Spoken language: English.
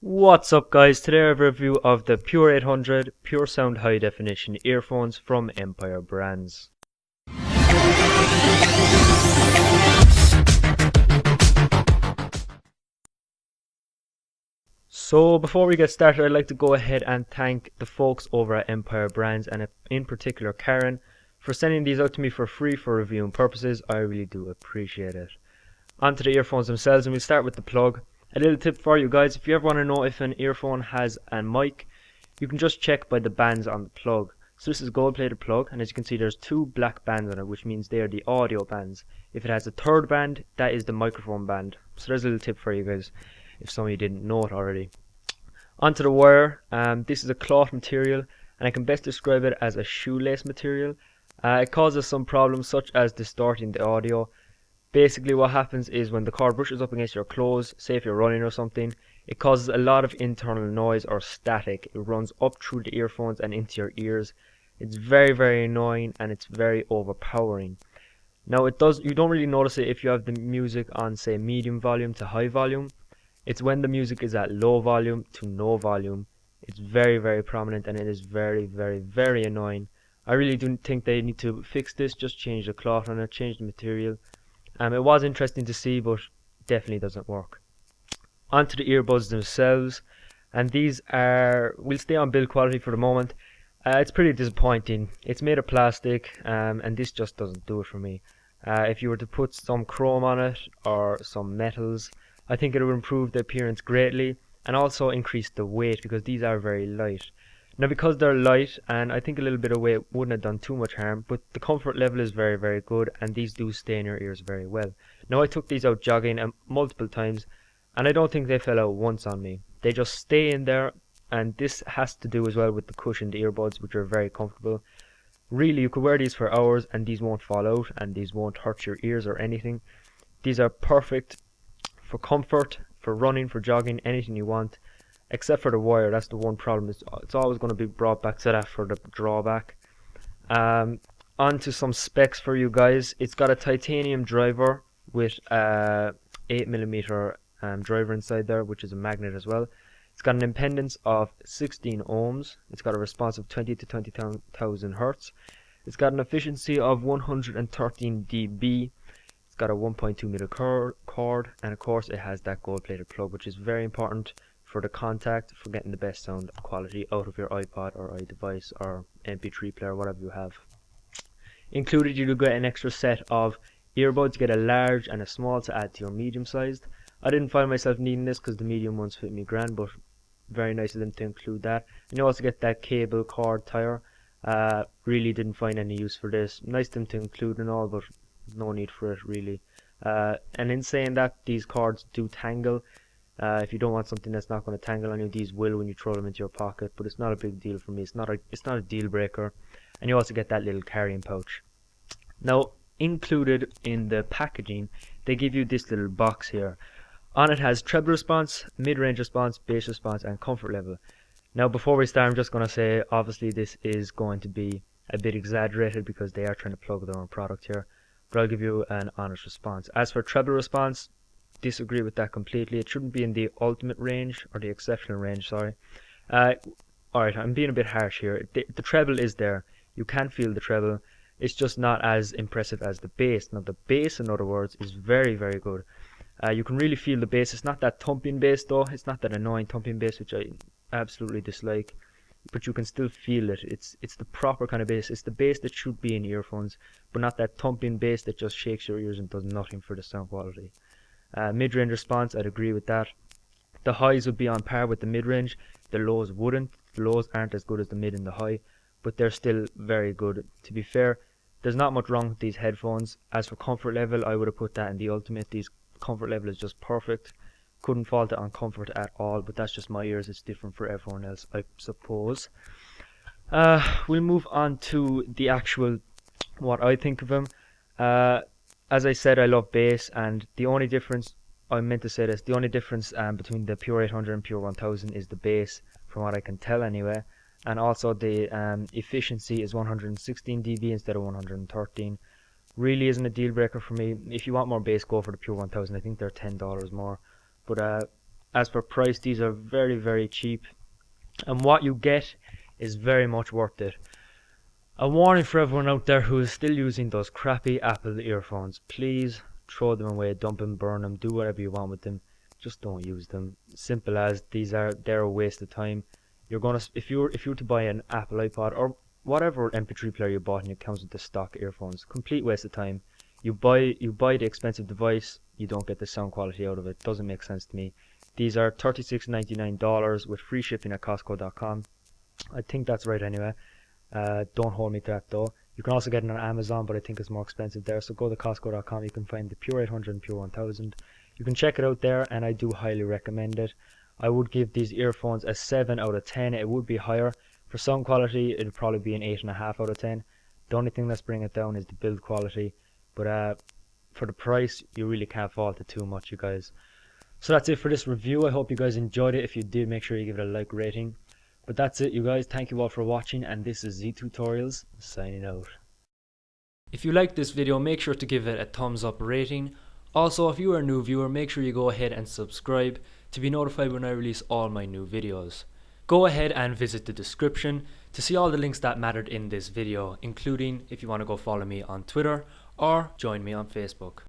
What's up guys, today I have a review of the Pur-800 PureSound High Definition earphones from EmpireBrands. So before we get started, I'd like to go ahead and thank the folks over at EmpireBrands and in particular Karen for sending these out to me for free for reviewing purposes. I really do appreciate it. Onto the earphones themselves, and we'll start with the plug. A little tip for you guys: if you ever want to know if an earphone has a mic, you can just check by the bands on the plug. So this is a gold plated plug, and as you can see there's two black bands on it, which means they are the audio bands. If it has a third band, that is the microphone band. So there's a little tip for you guys if some of you didn't know it already. Onto the wire. This is a cloth material, and I can best describe it as a shoelace material. It causes some problems such as distorting the audio. Basically what happens is when the cord brushes up against your clothes, say if you're running or something, it causes a lot of internal noise or static. It runs up through the earphones and into your ears. It's very annoying, and it's very overpowering. Now you don't really notice it if you have the music on, say, medium volume to high volume. It's when the music is at low volume to no volume. It's very prominent, and it is very annoying. I really do think they need to fix this. Just change the cloth on it, change the material. It was interesting to see, but definitely doesn't work. Onto the earbuds themselves, and these we'll stay on build quality for the moment. It's pretty disappointing. It's made of plastic, and this just doesn't do it for me. If you were to put some chrome on it or some metals, I think it would improve the appearance greatly and also increase the weight, because these are very light. Now because they're light, and I think a little bit of weight wouldn't have done too much harm, but the comfort level is very good, and these do stay in your ears very well. Now I took these out jogging multiple times, and I don't think they fell out once on me. They just stay in there, and this has to do as well with the cushioned earbuds, which are very comfortable. Really, you could wear these for hours and these won't fall out, and these won't hurt your ears or anything. These are perfect for comfort, for running, for jogging, anything you want. Except for the wire, that's the one problem. It's always going to be brought back to that for the drawback. On to some specs for you guys. It's got a titanium driver with a 8mm driver inside there, which is a magnet as well. It's got an impedance of 16 ohms. It's got a response of 20 to 20,000 hertz. It's got an efficiency of 113 dB. It's got a 1.2 mm cord, and of course it has that gold plated plug, which is very important for the contact, for getting the best sound quality out of your iPod or iDevice or MP3 player, whatever you have. Included, you do get an extra set of earbuds. You get a large and a small to add to your medium sized. I didn't find myself needing this because the medium ones fit me grand, but very nice of them to include that. And you also get that cable cord tire. Really didn't find any use for this. Nice of them to include and all, but no need for it really. And in saying that, these cords do tangle. If you don't want something that's not going to tangle on you, these will when you throw them into your pocket, but it's not a big deal for me. It's not a deal breaker. And you also get that little carrying pouch. Now included in the packaging, they give you this little box here. On it has treble response, mid-range response, bass response, and comfort level. Now before we start, I'm just going to say obviously this is going to be a bit exaggerated because they are trying to plug their own product here, but I'll give you an honest response. As for treble response, disagree with that completely. It shouldn't be in the ultimate range, or the exceptional range, sorry. Alright, I'm being a bit harsh here. The treble is there. You can feel the treble. It's just not as impressive as the bass. Now the bass, in other words, is very good. You can really feel the bass. It's not that thumping bass though. It's not that annoying thumping bass, which I absolutely dislike. But you can still feel it. It's the proper kind of bass. It's the bass that should be in earphones, but not that thumping bass that just shakes your ears and does nothing for the sound quality. Mid-range response, I'd agree with that. The highs would be on par with the mid-range. The lows wouldn't. The lows aren't as good as the mid and the high, but they're still very good. To be fair, there's not much wrong with these headphones. As for comfort level, I would have put that in the ultimate. These comfort level is just perfect. Couldn't fault it on comfort at all, but that's just my ears. It's different for everyone else, I suppose. We'll move on to the actual, what I think of them. As I said, I love bass, and the only difference, I meant to say this, the only difference between the Pur-800 and Pur-1000 is the bass, from what I can tell anyway. And also the efficiency is 116 dB instead of 113. Really isn't a deal breaker for me. If you want more bass, go for the Pur-1000. I think they're $10 more. But As for price, these are very cheap, and what you get is very much worth it. A warning for everyone out there who is still using those crappy Apple earphones: please throw them away, dump them, burn them, do whatever you want with them. Just don't use them. Simple as. They're a waste of time. You're gonna, if you were to buy an Apple iPod or whatever MP3 player you bought and it comes with the stock earphones, complete waste of time. You buy the expensive device, you don't get the sound quality out of it. Doesn't make sense to me. These are $36.99 with free shipping at Costco.com. I think that's right anyway. Don't hold me to that though. You can also get it on Amazon, but I think it's more expensive there. So go to Costco.com. You can find the Pur-800 and Pur-1000. You can check it out there, and I do highly recommend it. I would give these earphones a 7 out of 10. It would be higher. For sound quality, it would probably be an 8.5 out of 10. The only thing that's bringing it down is the build quality. But for the price, you really can't fault it too much, you guys. So that's it for this review. I hope you guys enjoyed it. If you did, make sure you give it a like rating. But that's it, you guys. Thank you all for watching, and this is ZeTutorials signing out. If you liked this video, make sure to give it a thumbs up rating. Also, if you are a new viewer, make sure you go ahead and subscribe to be notified when I release all my new videos. Go ahead and visit the description to see all the links that mattered in this video, including if you want to go follow me on Twitter or join me on Facebook.